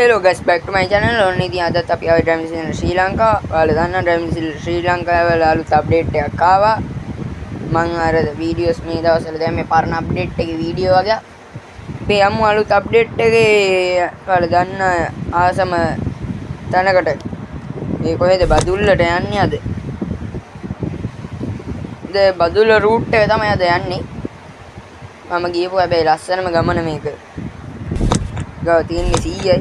Hello guys, back to my channel. ඔන්න ඉතින් අදත් අපි ආවේ ඩ්‍රයිවිං සිමුලේටර් ශ්‍රී ලංකා. ඔයාලා දන්නා ඩ්‍රයිවිං සිමුලේටර් ශ්‍රී ලංකාවේ වල අලුත් අප්ඩේට් එකක් ආවා. මම අර වීඩියෝස් මේ දවස්වල දැන් මේ පරණ අප්ඩේට් එකේ වීඩියෝ වගේ අපි යමු අලුත් අප්ඩේට් එකේ ඔයාලා දන්න ආසම තැනකට. මේ කොහෙද බදුල්ලට යන්නේ අද? බදුල්ල රූට් එක තමයි අද යන්නේ. මම ගියපු හැබැයි ලස්සනම ගමන මේක. ගාව තියෙන්නේ 100යි.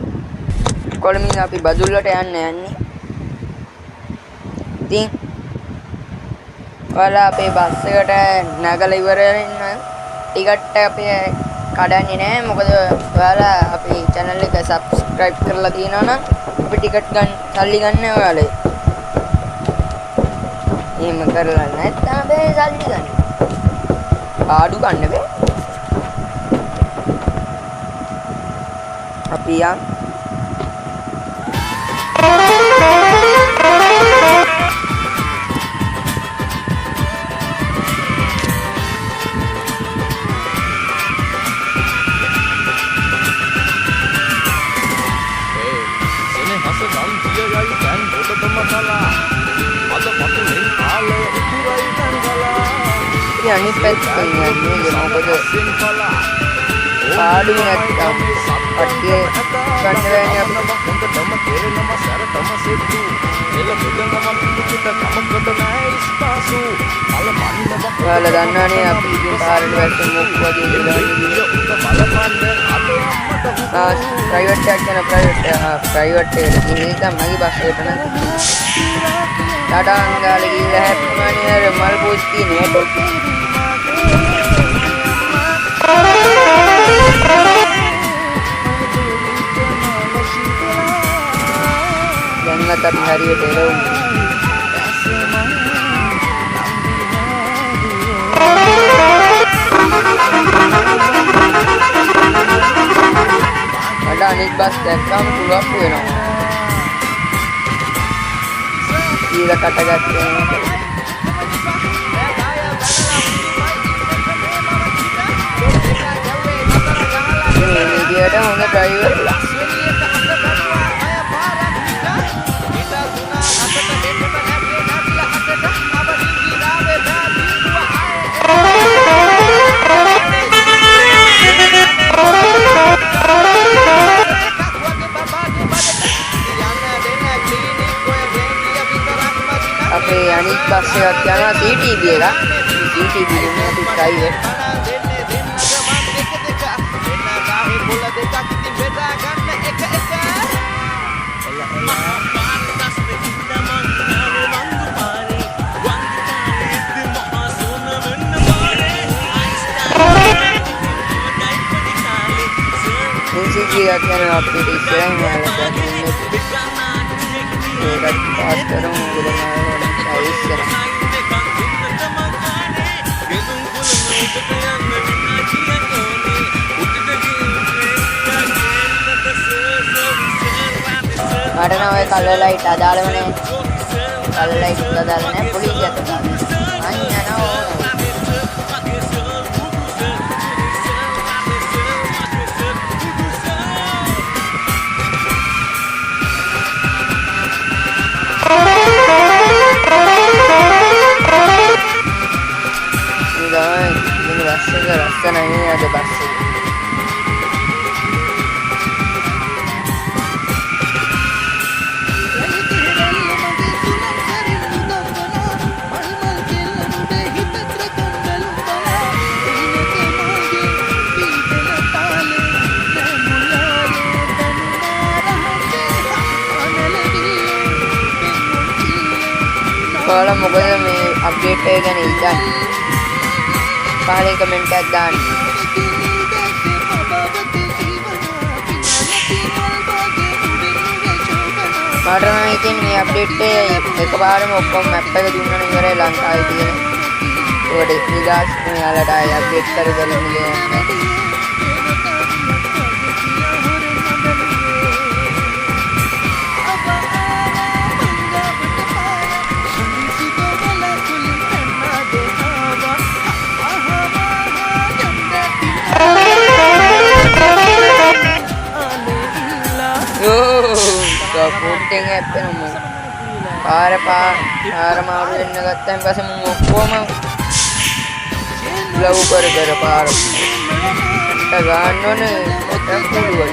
කොළඹින් අපි බදුල්ලට යන්නේ. ඉතින් ඔයාලා අපේ බස් එකට නැගලා ඉවර වෙන්න ටිකට් අපේ කඩන්නේ නැහැ. මොකද ඔයාලා අපේ channel එක subscribe කරලා තියෙනවා නම් අපි ටිකට් ගන්න සල්ලි ගන්න ඔයාලා. එහෙම කරලා නැත්නම් අපේ සල්ලි ගන්න. පාඩු ගන්න බෑ. අපි යන් අනිත් පැත්තෙන් යන්නේ මොකද පාඩු නැත්තම් කට්ටිය ගන්න බෑනේ අපි. ඔයාලා දන්නවනේ අපි ඉතින් පාරට වැටෙන මොකක් වගේ ඉඳලා ප්‍රයිවට් එකක් යන ප්‍රයිවට් එකට ගිහින් තමයි බස් එකට නේද ටාටා අංගාලේ ගිහලා හැප්පුණානේ මල් පෝස්ට් තියෙන්නේ දැන්වත් අපි හරියට එළවමු. මට අනිත් බස් දැක්කම පුලුවක් වෙනවා. ඊළ කටගත්තා. මේ විදියට හොඳ ඩ්‍රයිවර් අපේ අනිත් බස් එකක් යනවා CTB එක. CTB ඉන්නේ අපි ප්‍රයිවට්. CTB එකක් යනවා අපිට ඉස්සරහින් යනවා. ඒකත් පාස් කරමු ගලනවා. මට නම් ඔය කලර් ලයිට් අදාළව නැහැ. කලර් ලයිට් අදාළ නැහැ. පොලිසියට අදාළ. ලස්සන නේ අද බස් එක. ඔයාලා මොකද මේ අප්ඩේට් එක ගැන ඉතින් පහලින් කමෙන්ට් එකක් දාන්න. මට නම් ඉතින් මේ අප්ඩේට් එක එකපාරම ඔක්කොම මැප් එක දුන්නා නම් ඉවරයි ලංකාවේ තියෙන. ඒකට නිදාස් ඔයාලට ආයෙ අප්ඩේට් කරලා දෙන්න. පොට්ටෙන් හැප්පෙන මු පාර මාරු වෙන්න ගත්තන් පස්සේ මම ඔක්කොම ලව් කර පාර ගන්න ඕනේ නැත්නම් පුළුවන්.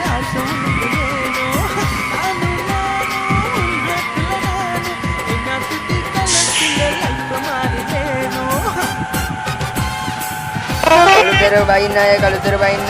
කළුතර බයින්න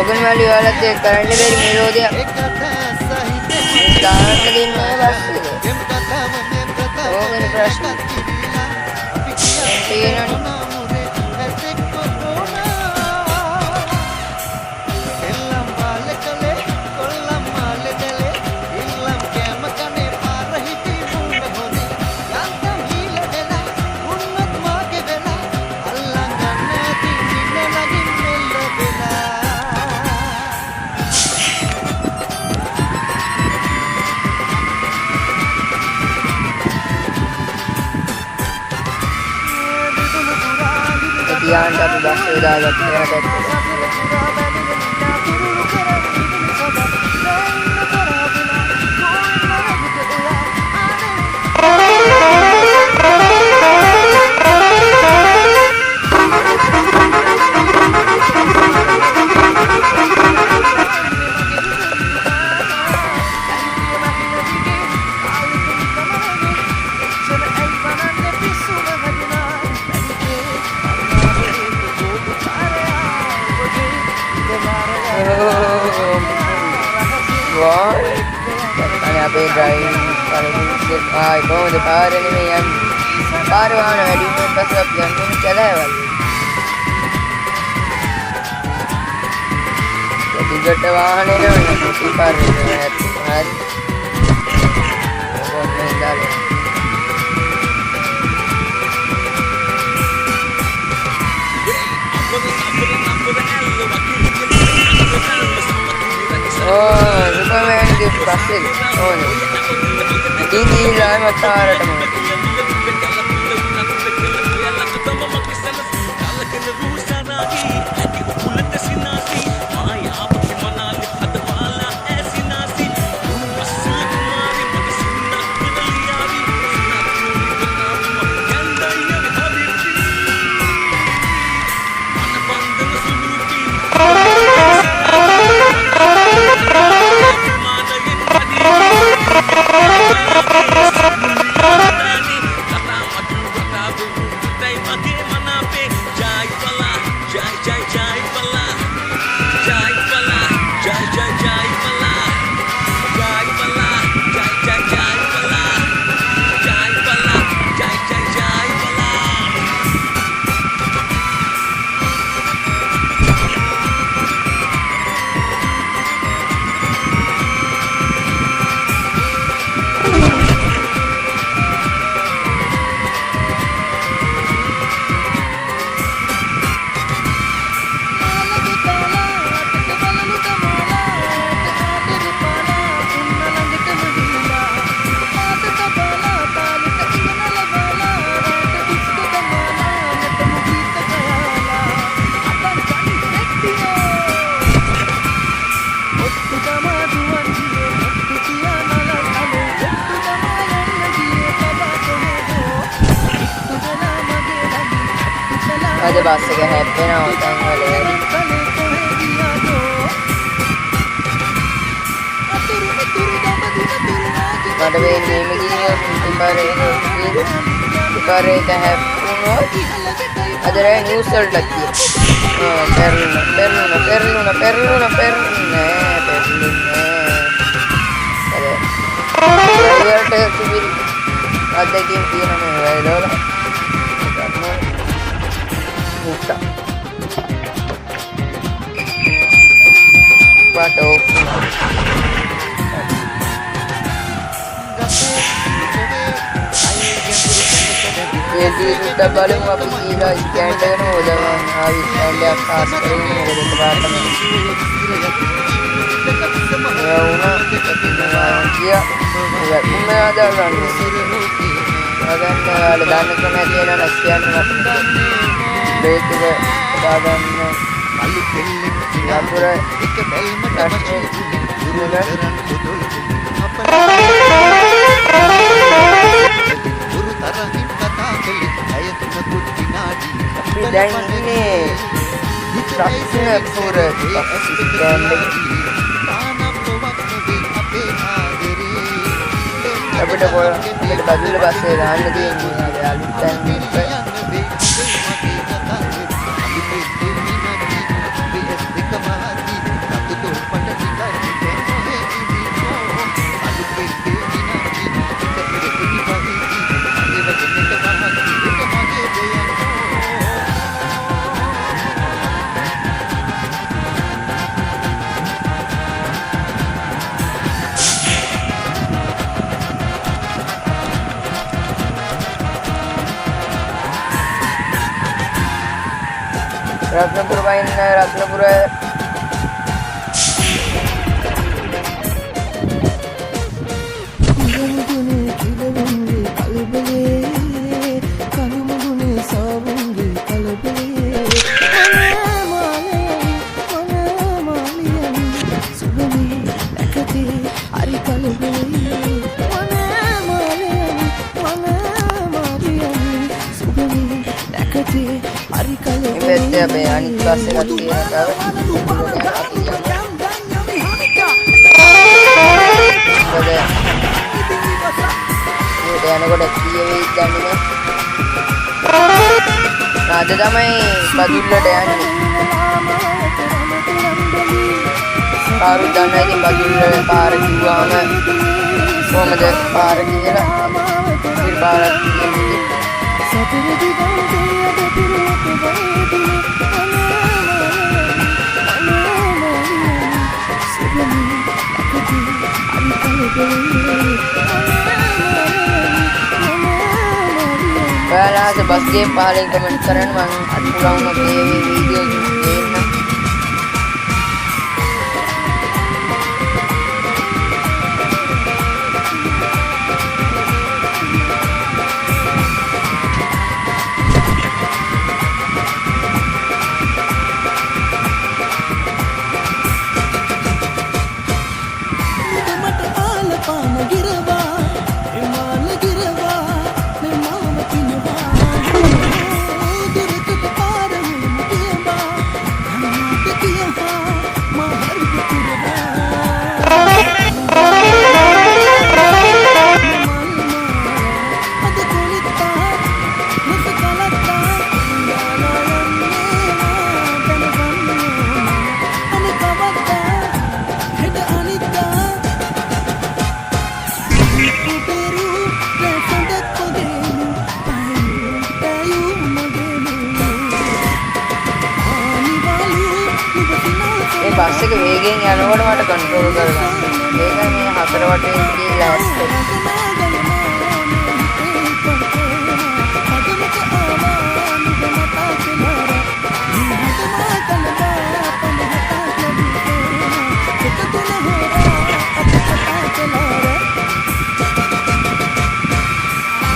ඔගන්වැලි වලත් කරන්න බැරි මෙලෝදියක් දාන්න දෙන්නේ බස්සිද ඕකනේ ප්‍රශ්න තියෙනනේ. Yan tapi bahasa dah ada. Apa driving kalau itu power ini yang power वाहन है डिफरेंट बस अब जंगल में चला है वाली तो टिकट वाहन है ना उसी पर है तुम्हारी बहुत महंगा है. Oh, Superman di pasir. Oh, ini lah matara teman. Ada bus එක හැප්පෙනවා උතන් වල වැඩි. මට වෙන්නේ මේ ගිහින් ඉපාරේ එක හැප්පුණොත් අද රෑ නිවුස් වලට කියනවා. perluna. Ada civil ada game තියෙන මේ වෙලාවල මුක්තා පාටෝ ये सुद्धा බලමු අපි කියලා ස්කෑන් එකන හොදවන්න ආවි ස්කෑන් එකක් පාස් කරගෙන මොකද පාට මේ වුණා කියා मैं आधा रन अगर वाले दाने को मैं तेरा रस्सियां में बेच के दादन यहाँ पूरा dan ini truknya पूरा අපිට අපිට බදුල්ල බස්සේ දාන්න තියෙන්නේ අලුත් තැන් रत्नपुर बाइन Ratnapura Ini apa ya? Ini kelas sekali ya, udah කොට කීයේ දන්නේ අද තමයි බදුල්ලට යන්නේ පාරු දන්නේ ඉතින් බදුල්ල පාර කිව්වම කොහමද පාර කියලා ඉතින් පාරක් කියන්නේ Well, as a bus game, paling comment keren mang pulang mau video game. Bus එක වේගෙන් යනකොට මට කන්ට්‍රෝල් කරගන්න. ඒකයි මේ හතර වටේ ගිහලා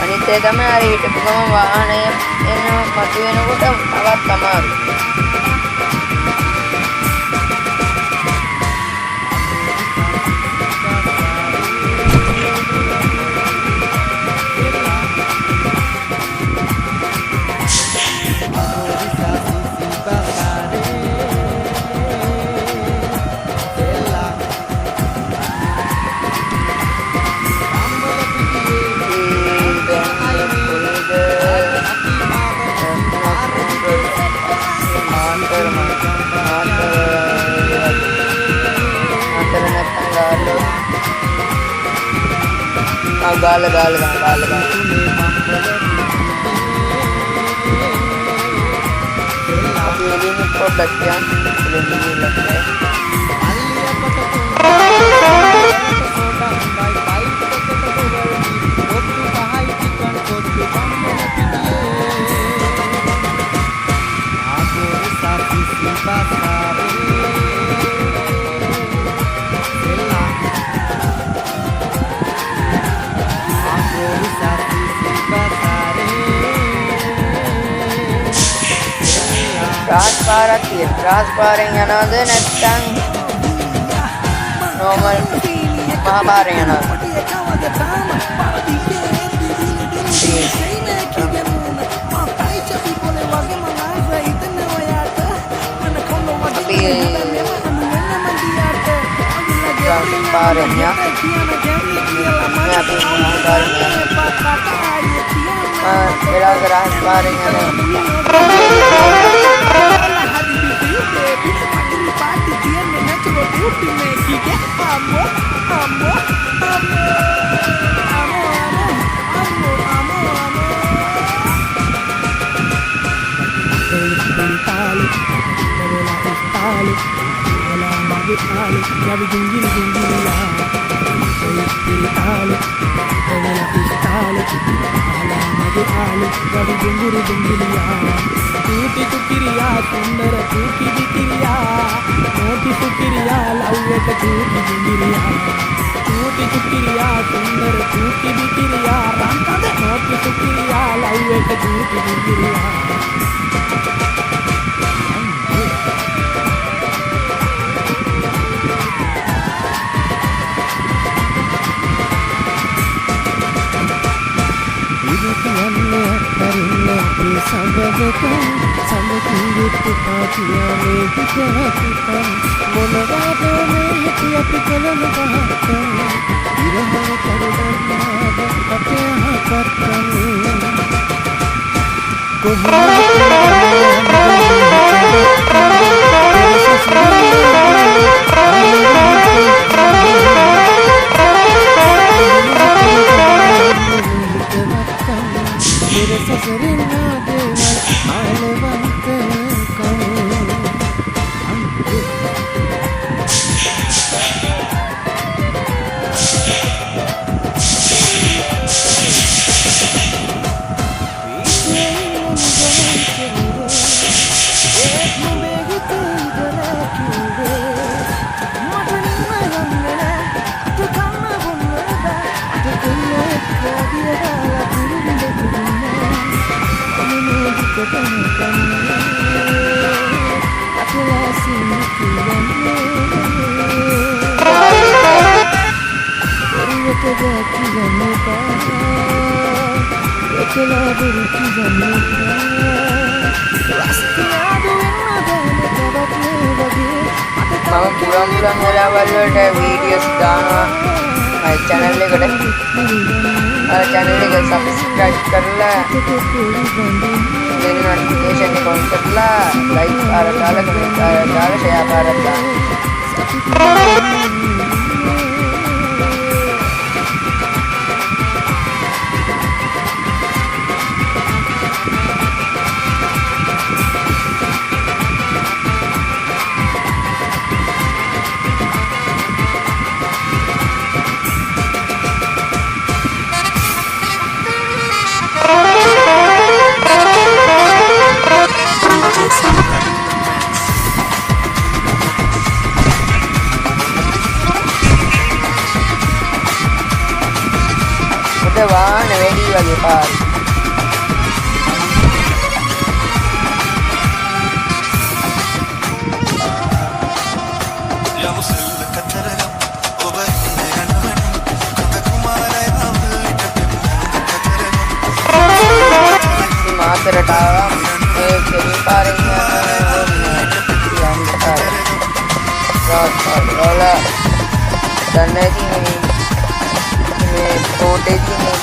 අනිත් ඒ තමයි අර හිටපු ගම වාහනය එන මතුවෙනකොට තවත් අමාරුයි. ගාලා පොඩ්ඩක් රාස් පාරෙන් යනවද නැත්නම් normal මහා පාරෙන් යනවද? අපි පාරෙන් වෙලා රාස් පාරෙන් පුරම් වෙලාවල් වලට වීඩියෝස් දානවා මගේ channel එකට. channel එක subscribe කරලා bell notification එක on කරලා like පාරක් දාලා comment පාරක් දාලා share පාරක් දාන්න. वाहन वेडी वाले पार मातरटावा एक पार बोटे में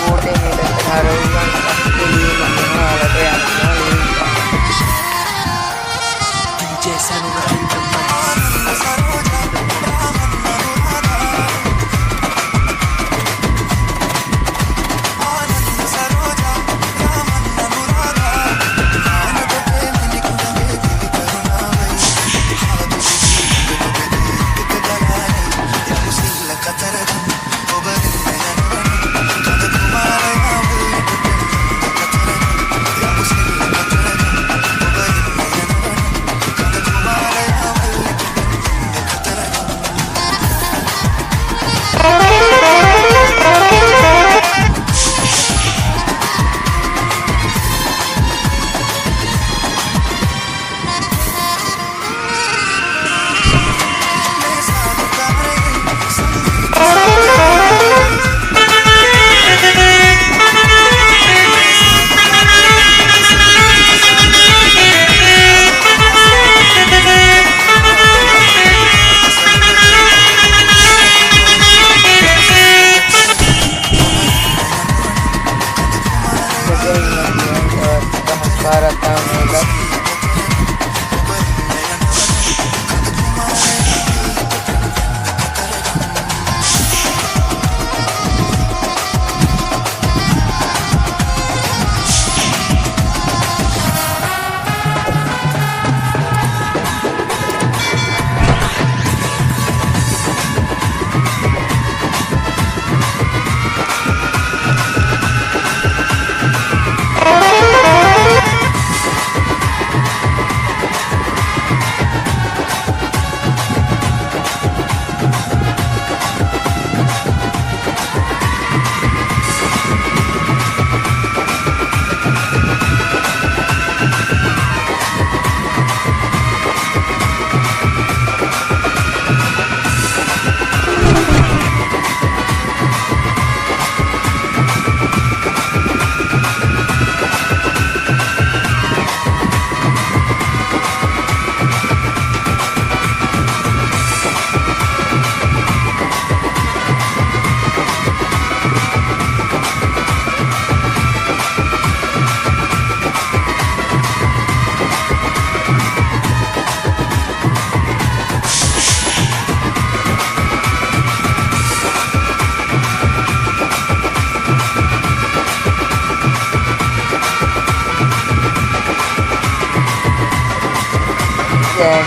para tahun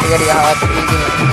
tiga di awal ini.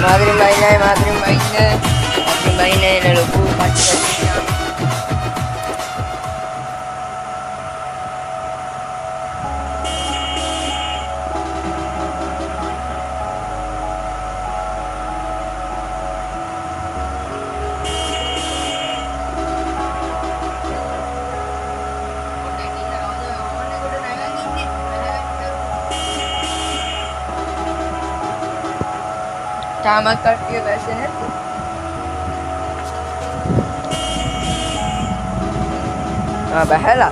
Madrim Baina na lubu pati-pati. Tama කට්ටිය වැස්සේ නැද්ද? බහැලා.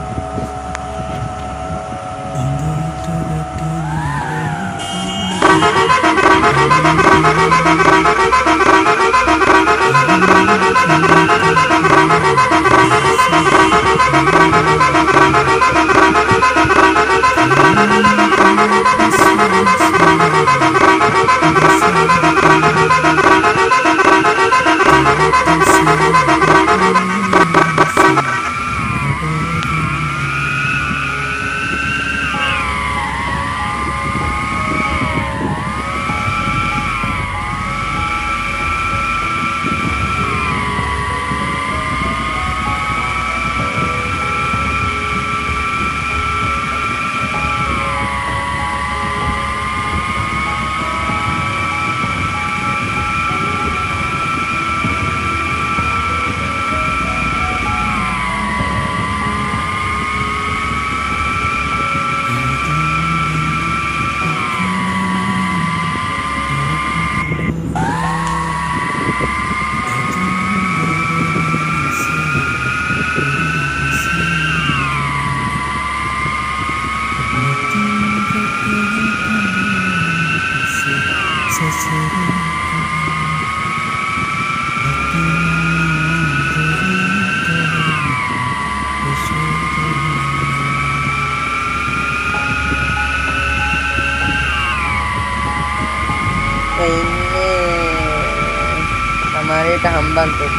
මාරේට හම්බන්තොට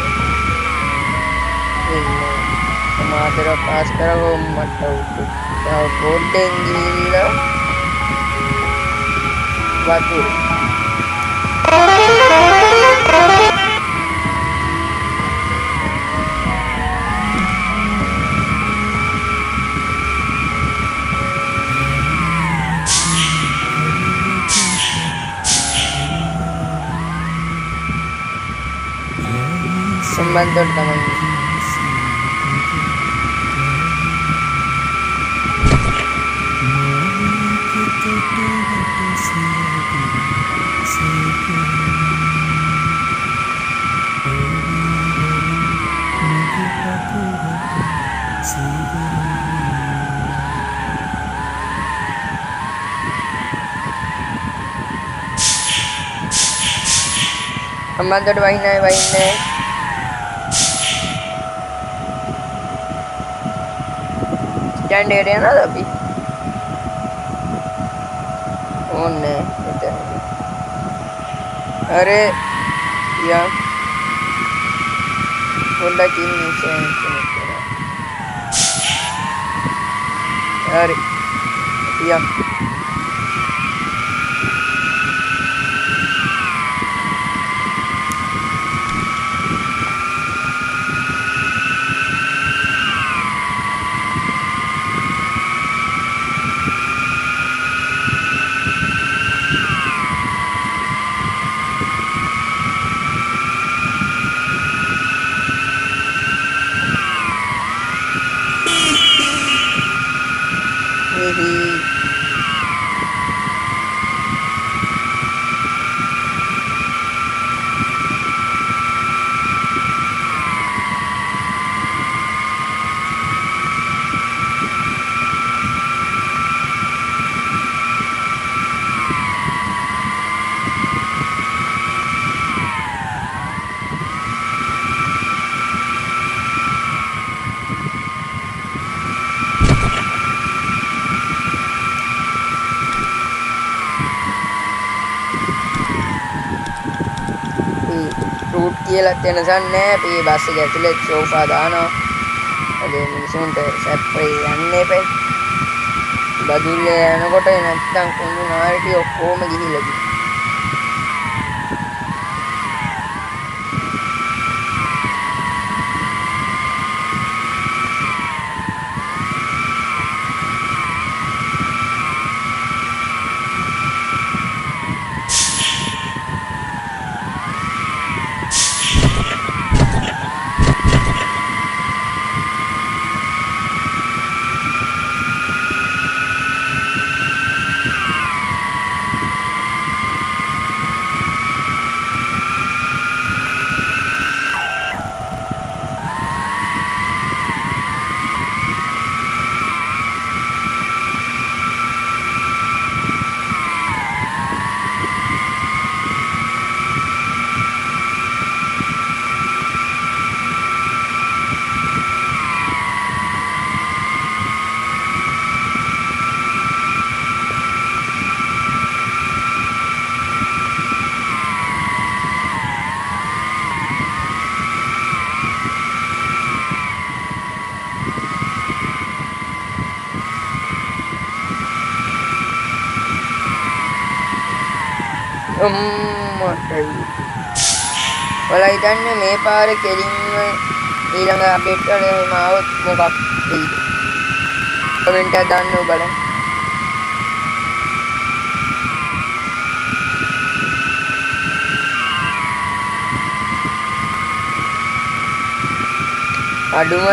ඉන්නේ මාතර පාස් කරගොම් මට උතු තව පොඩ්ඩෙන් ගිහිල්ලා වතුර සම්බන්තොට තමයි සම්බන්තොට වහින්නේ स्टैंड एरिया ना अभी ओने अरे या होंडा की नीचे अरे या रूट කියලා තැනසක් නැහැ. අපි බස් එක ඇතුලේ සෝෆා දානවා. ඒ මිනිසුන්ට සැප්පේ යන්නේ එපේ. බදුල්ල යනකොට නැත්තම් කුණු නාරටි ඔක්කොම ගිහිල්ලා ගියා. ඔයාලා හිතන්නේ මේ පාරේ කෙලින්ම ඊළඟ අප්ඩේට් වල එහෙම આવොත් මොකක් වෙයිද? කමෙන්ට් එක දාන්න බලන්න. අඩුම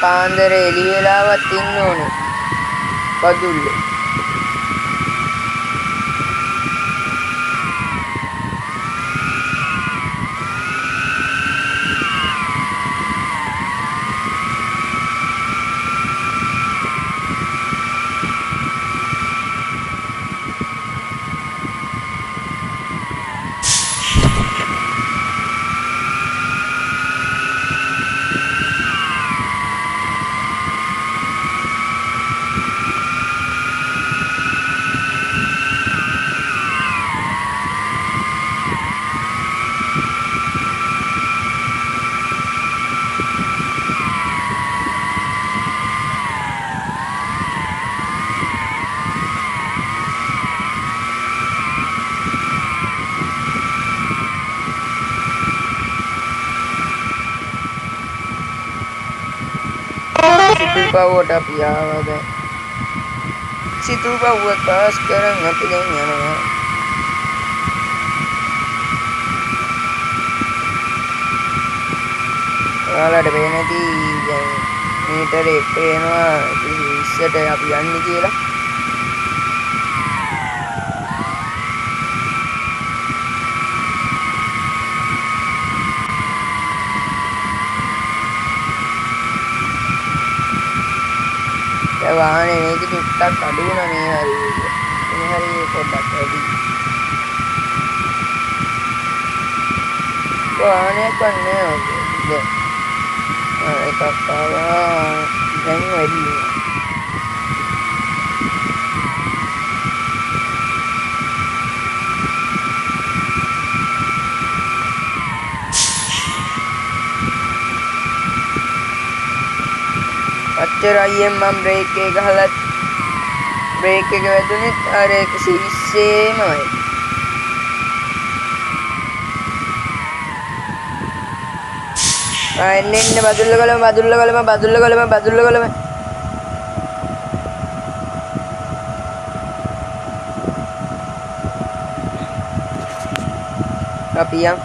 පාන්දර එළි වෙලාවත් ඉන්න ඕනේ. බදුල්ලේ මිඩල් පවුවට අපි ආවා දැන්. සිතු පවුව පාස් කරන් අපි දැන් යනවා. ඔයාලට පේන්නේ නැති දැන් මීටරේ පේනවා ඉස්සට අපි යන්නේ කියලා. වාහනේ මේක ටිකක් අඩු වුණා මේ හරිය පොඩ්ඩක් වැඩි. වාහනේ කන්නේ එකක් ආවා දැන් වැඩි වෙනවා. අච්චර අයියෙන් මම බ්‍රේක් එක ගහලත් බ්‍රේක් එක වැදුනෙත් අර එක සිස්සේමයි. එන්න බදුල්ල කලම අපි යම්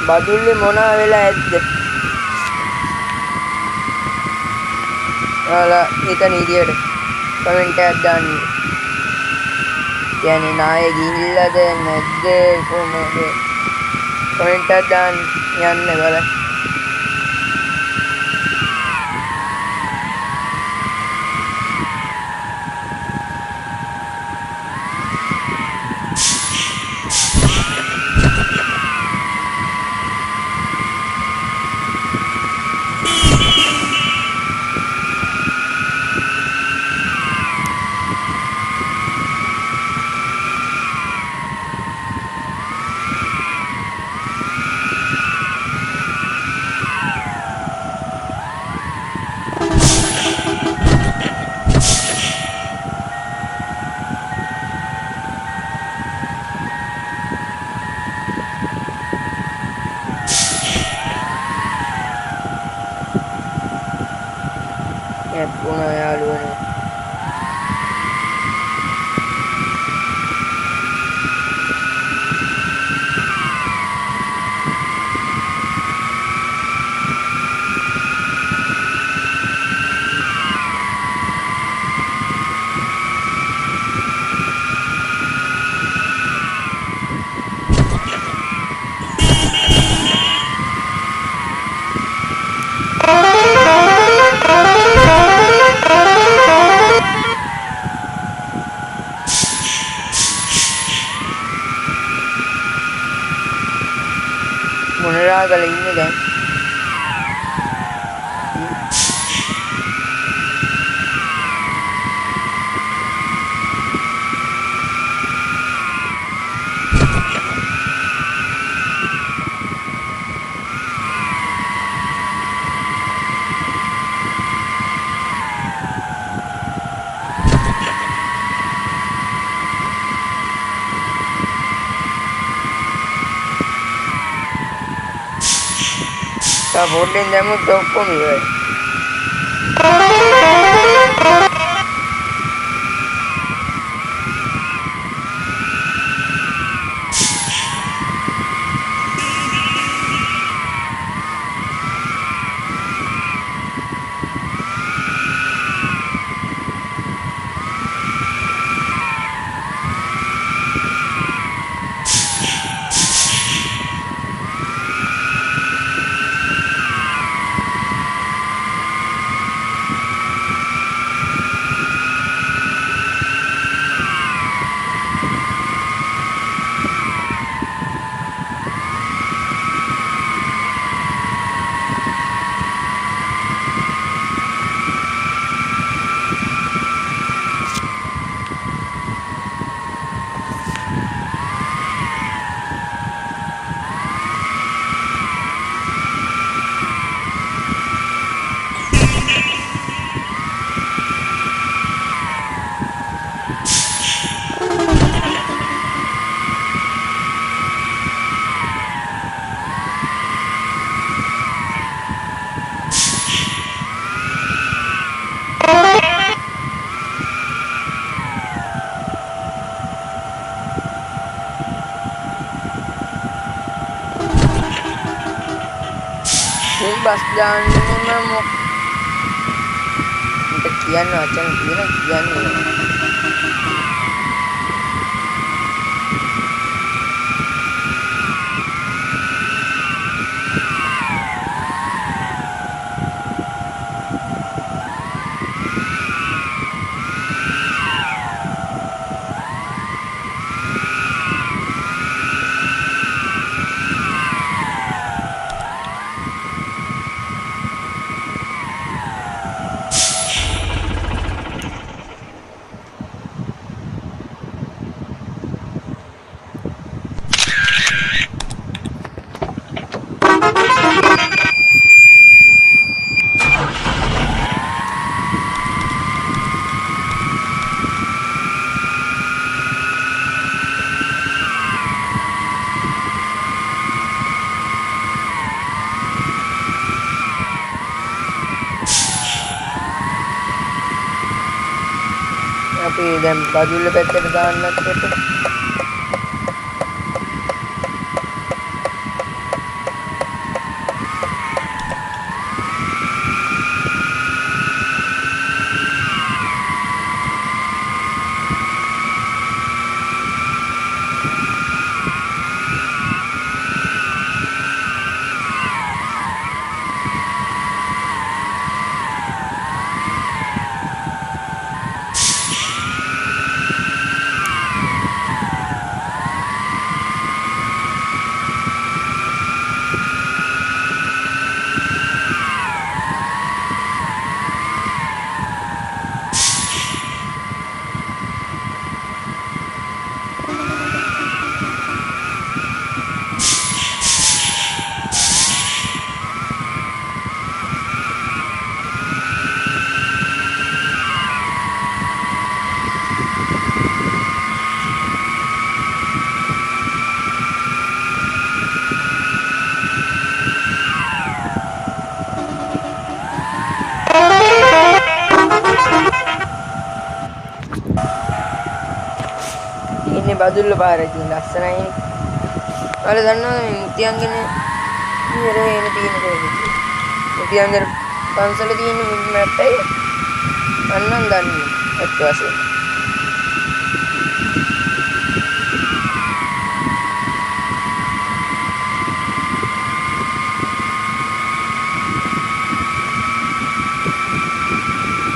බදුල්ලේ මොනවා වෙලා ඇද්ද? ඔයාලා හිතන විදියට කමෙන්ට් එකක් දාන්න. කියන්නේ නායේ ගිහිල්ලාද නැද්ද කොහොමද? කමෙන්ට් එකක් දාන්න යන්න බලන්න. punya ya lu nih. Monoragal ini kan. Voting demo toko nih. බස් දාන්නෙම මට කියන්න වචන තියෙන කියන්නේ අපි දැන් බදුල්ල පැත්තට දාන්නත් එක්ක බදුල්ල පාරේ තියෙන ලස්සනයි. ඔයාලා දන්නවද මේ මුතියන්ගෙන ඉර එන තියෙන කොහෙද? මුතියන්ගර පන්සල තියෙන මැප් එක අන්නම් දන්නේ ඇත්ත වශයෙන්.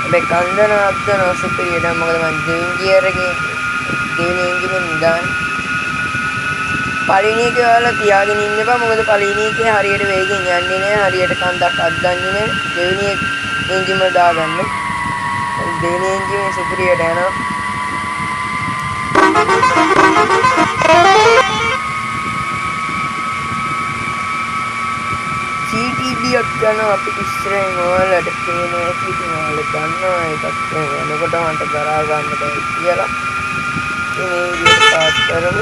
මේ කන්දන අද්දන සුපිරියට මොකද මම ඩ්‍රීම් ගියර් එකේ දෙවෙනි එන්ජිනේ නිදාන පළවෙනි එක ඔයාලා තියාගෙන ඉන්න එපා මොකද පළවෙනි එකේ හරියට වේගෙන් යන්නේ නැහැ හරියට කන්දක් අද්දන්නේ නැහැ දෙවෙනි එන්ජිම දාගන්න දෙවෙනි එන්ජිනේ සුපිරියට යනවා CTB එක යනවා අපි ඉස්සරහින් ඔයාලට පේනවා ඉතින් ඔයාලා දන්නවා ඒකත් යනකොට මට දරා ගන්න බැහැ කියලා ini kita sekarang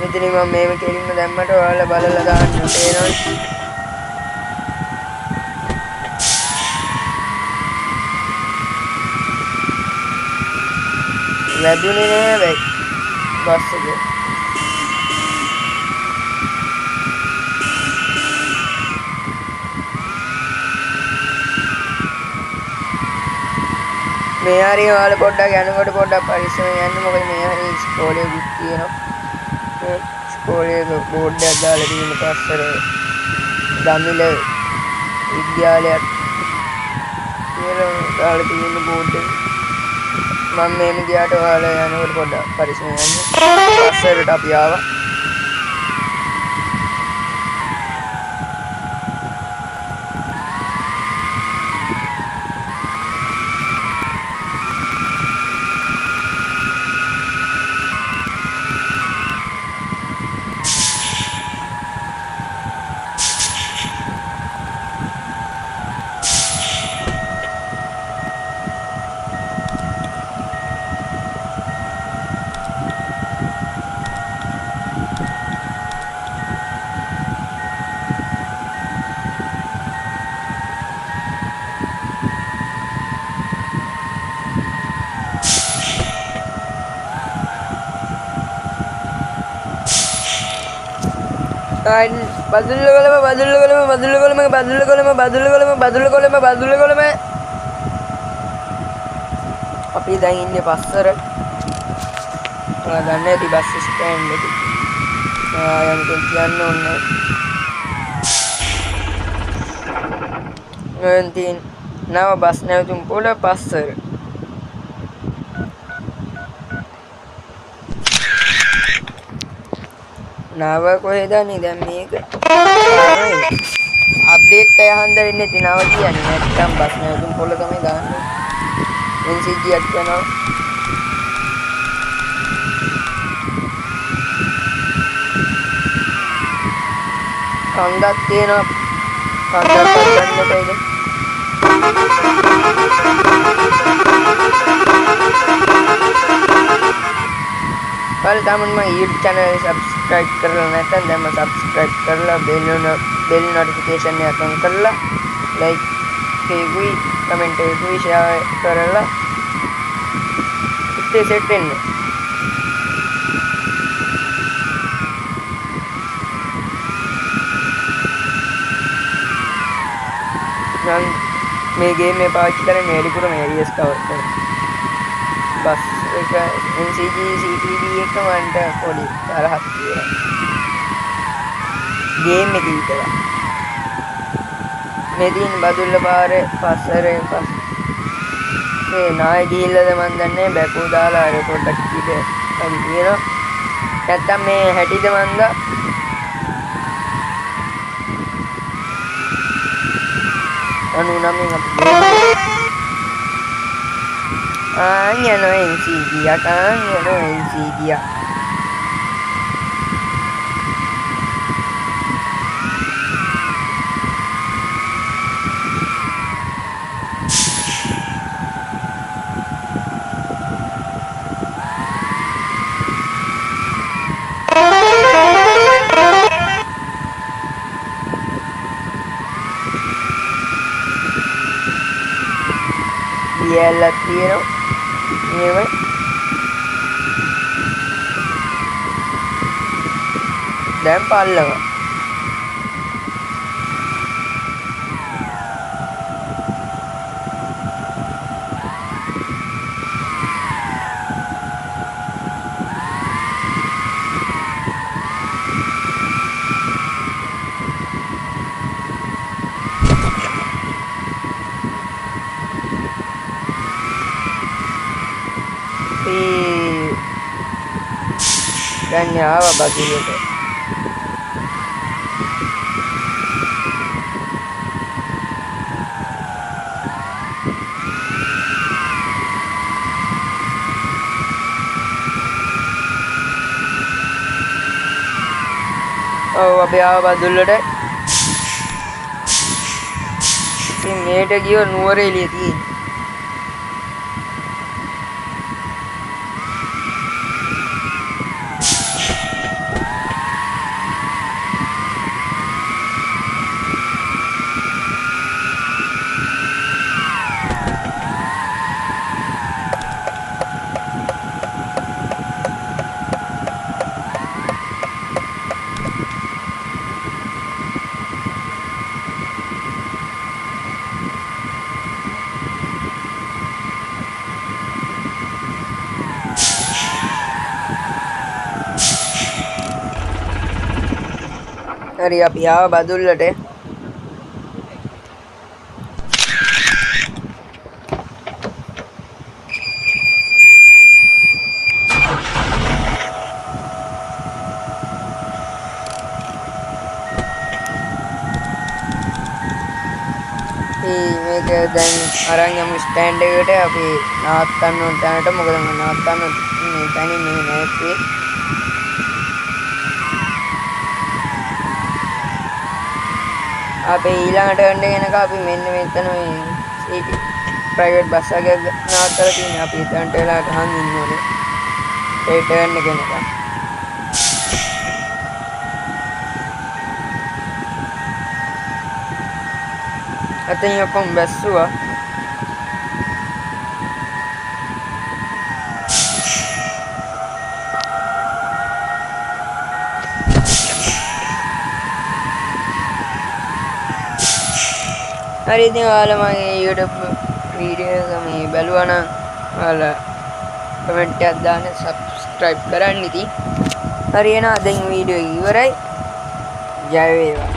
මෙතන මම මේව කෙලින්ම දැම්මට ඔයාලා බලලා දාන්න තේරෙනවද ලැබුණේ නෑ බයි බස් එක මේ හරිය ඔයාලා පොඩ්ඩක් යනකොට පොඩ්ඩක් පරිස්සමෙන් යන්න මොකද මේ හරිය ඉස්කෝලේ ගිහින් තියෙනවා ඉස්කෝලේ බෝඩ් එකක් දාලා තියෙන පස්සර දමිළ විද්‍යාලයක් කියලා දාලා තියෙන බෝඩ් එක මම මේම ගියාට ඔයාලා යනකොට පොඩ්ඩක් පරිස්සමෙන් යන්න පස්සරට අපි ආවා අපි දැන් ඉන්නේ පස්සර. ඔයා දන්නේ නැති බස් ස්ටෑන්ඩ් එකේ. යන්න කියන්න ඕනේ. තියෙන නව බස් නැවතුම් පොළ පස්සර. නව කොහෙද නේ දැන් මේක? අප්ඩේට් එක හන්ද වෙන්නේ නැති නව කියන්නේ නැත්තම් බස් නැවතුම් පොළ තමයි දාන්නේ. NCG යක් යනවා. කන්දක් තියෙනවා. කන්දක් ගන්න බෑද? Kalau teman mah YouTube channel subscribe කරලා නැත්නම් දැන්ම subscribe කරලා bell notification එක on කරලා like එකකුයි comment එකකුයි share කරලා ඉතින් set වෙන්න. නම් මේ ගේම් එක පාවිච්චි කරන්නේ එලිපුරම areas cover කරන්න. බස් එක NCG CTB එක වන්ට පොඩි තරහක් තියෙනවා. ගේම් එක විතරයි. මේ දින බදුල්ල පාරේ පස්සරේ පස්සේ නාය ගිහිල්ලාද මන් දන්නේ බැකෝ දාලා අර පොඩ්ඩක් ඉත හරි තියෙනවා. නැත්තම් මේ හැටිද මන්ද anu namin ano NCG at ano NCG Biela tiro niwe දැන් පල්ලව දැන් ආවා බදුලට ඔව් අපි ආවා බදුල්ලට ඉතින් මේට ගියෝ නුවරඑළිය තියෙන්නේ හරි අපි ආව බදුල්ලට මේක දැන් අරන් යමු ස්ටෑන්ඩ් එකට අපි නවත්තන්න ඕන තැනට මොකද මම නවත්තන්න මේ තැනින් මේ නැත්තේ අපේ ඊළඟ ටර්න් එක එනකම් අපි මෙන්න මෙතන මේ සිටි ප්‍රයිවට් බස් එකක් නවත්තලා තියෙනවා අපි එතනට වෙලා ගහන් ඉන්න ඕනේ ඒ ටර්න් එක එනකම් අතෙන් ඔක්කොම බැස්සුවා හරි ඉතින් ඔයාලා මගේ YouTube වීඩියෝ එක මේ බැලුවා නම් ඔයාලා කමෙන්ට් එකක් දාන්න subscribe කරන්න ඉතින් හරි එහෙනම් අද වීඩියෝ එක ඉවරයි ජය වේවා